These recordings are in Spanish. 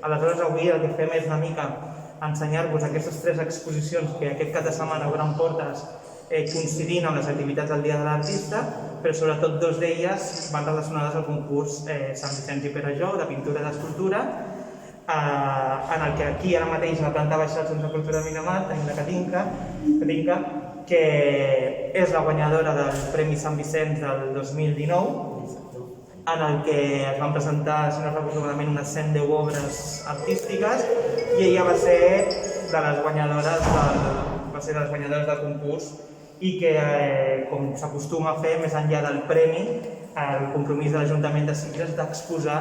Aleshores, avui el que fem és una mica ensenyar-vos aquestes 3 exposicions que aquest cap de setmana obren portes coincidint amb les activitats del Dia de l'Artista, però sobretot 2 d'elles van relacionades al concurs Sant Vicenç i Perelló de pintura i d'escultura, en el que aquí ara mateix a la planta baixa del Centre de Cultura de Miramar tenim la Katinka, que és la guanyadora del Premi Sant Vicenç del 2019, en el que es van presentar, si no recordo malament, unes 110 obres artístiques, i ella va ser de les guanyadores del concurs, i que, com s'acostuma a fer, més enllà del premi, el compromís de l'Ajuntament de Sitges d'exposar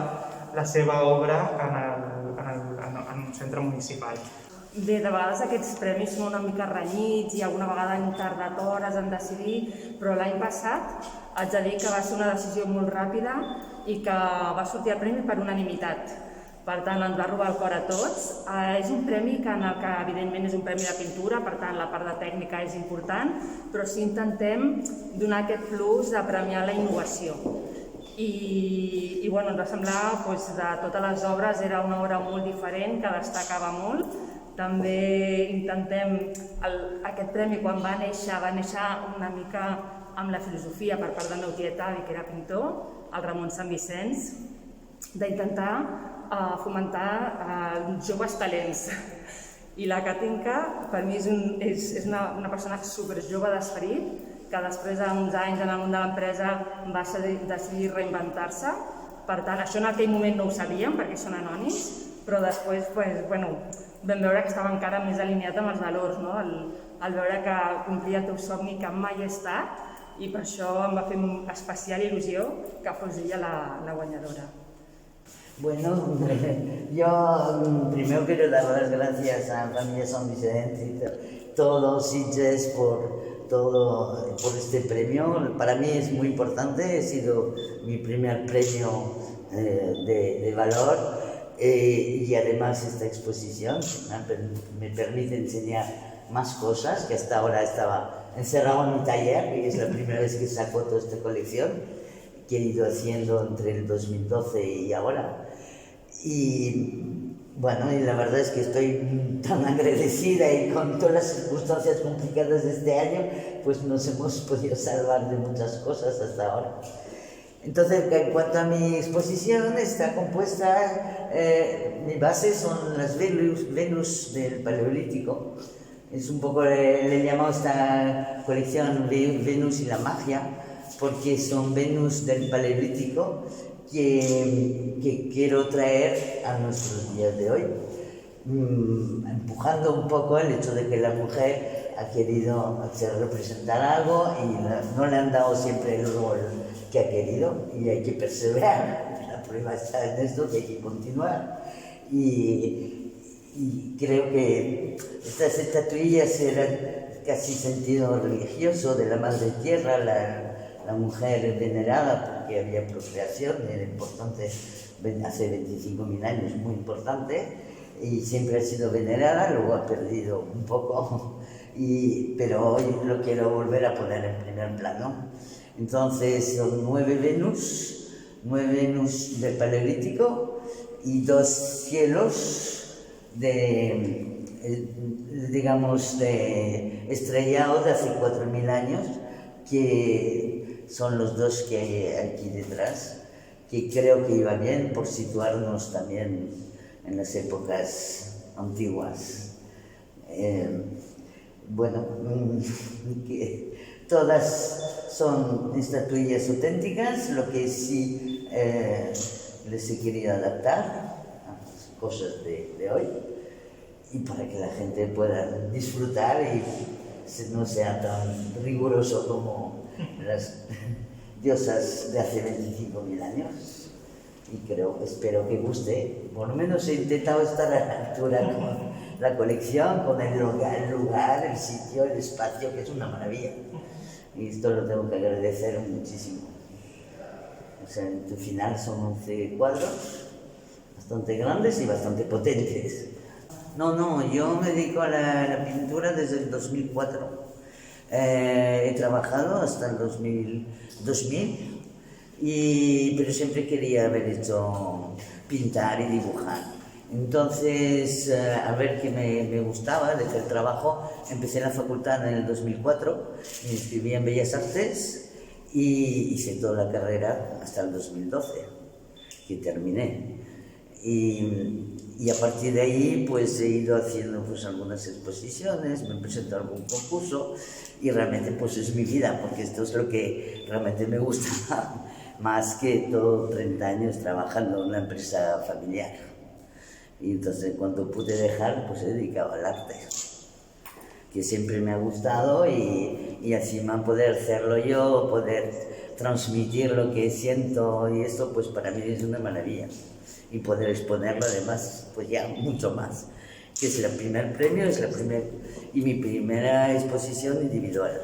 la seva obra en un centre municipal. Bé, de vegades aquests premis són una mica renyits i alguna vegada han tardat hores en decidir, però l'any passat haig de dir que va ser una decisió molt ràpida i que va sortir el premi per unanimitat. Per tant, ens va robar el cor a tots. És un premi que evidentment és un premi de pintura, per tant la part de tècnica és important, però sí intentem donar aquest plus de premiar la innovació. I bueno, ens va semblar, de totes les obres, era una obra molt diferent, que destacava molt. També intentem, aquest premi quan va néixer una mica amb la filosofia per part del meu tiet avi, que era pintor, el Ramon Sant Vicenç, d'intentar fomentar els joves talents. I la Katinka, per mi, és una persona superjove d'esperit, que després d'uns anys en el món de l'empresa va decidir reinventar-se. Per tant, això en aquell moment no ho sabíem, perquè són anònims, però després vam veure que estava encara més alineat amb els valors, el veure que complia el teu somni que mai he estat, i per això em va fer especial il·lusió que fos ella la guanyadora. Bueno, yo primero quiero dar las gracias a la familia San Vicente y todos Sitges por este premio. Para mí es muy importante, ha sido mi primer premio de valor y además esta exposición me permite enseñar más cosas, que hasta ahora estaba encerrado en mi taller y es la primera vez que saco toda esta colección que he ido haciendo entre el 2012 y ahora. Y bueno, y la verdad es que estoy tan agradecida y con todas las circunstancias complicadas de este año, pues nos hemos podido salvar de muchas cosas hasta ahora. Entonces, en cuanto a mi exposición, está compuesta, mi base son las Venus del Paleolítico. Es un poco, le he llamado esta colección Venus y la magia, porque son Venus del Paleolítico que quiero traer a nuestros días de hoy, empujando un poco el hecho de que la mujer ha querido hacer representar algo y no le han dado siempre el rol que ha querido, y hay que perseverar. La prueba está en esto, que hay que continuar. Y creo que estas estatuillas eran casi sentido religioso de la Madre Tierra, la mujer venerada porque había procreación, era importante, hace 25.000 años, muy importante, y siempre ha sido venerada, luego ha perdido un poco, pero hoy lo quiero volver a poner en primer plano. Entonces son 9 Venus del Paleolítico y 2 cielos digamos, estrellados de hace 4.000 años, que son los 2 que hay aquí detrás, que creo que iba bien por situarnos también en las épocas antiguas. Que todas son estatuillas auténticas, lo que sí les he querido adaptar a las cosas de hoy, y para que la gente pueda disfrutar y no sea tan riguroso como las diosas de hace 25.000 años. Y espero que guste. Por lo menos he intentado estar a la altura con la colección, con el lugar, el sitio, el espacio, que es una maravilla. Y esto lo tengo que agradecer muchísimo. O sea, en tu final son 11 cuadros, bastante grandes y bastante potentes. No, yo me dedico a la pintura desde el 2004. He trabajado hasta el 2000 pero siempre quería haber hecho pintar y dibujar. Entonces, al ver que me gustaba, dejé el trabajo, empecé en la facultad en el 2004, me inscribí en Bellas Artes y hice toda la carrera hasta el 2012, que terminé. Y a partir de ahí pues he ido haciendo pues algunas exposiciones, me presento a algún concurso y realmente pues es mi vida, porque esto es lo que realmente me gusta, más que todo 30 años trabajando en una empresa familiar. Y entonces cuando pude dejar pues he dedicado al arte, que siempre me ha gustado y encima poder hacerlo yo, poder transmitir lo que siento y esto pues para mí es una maravilla. Y poder exponerlo además, pues ya mucho más, que es el primer premio, y mi primera exposición individual.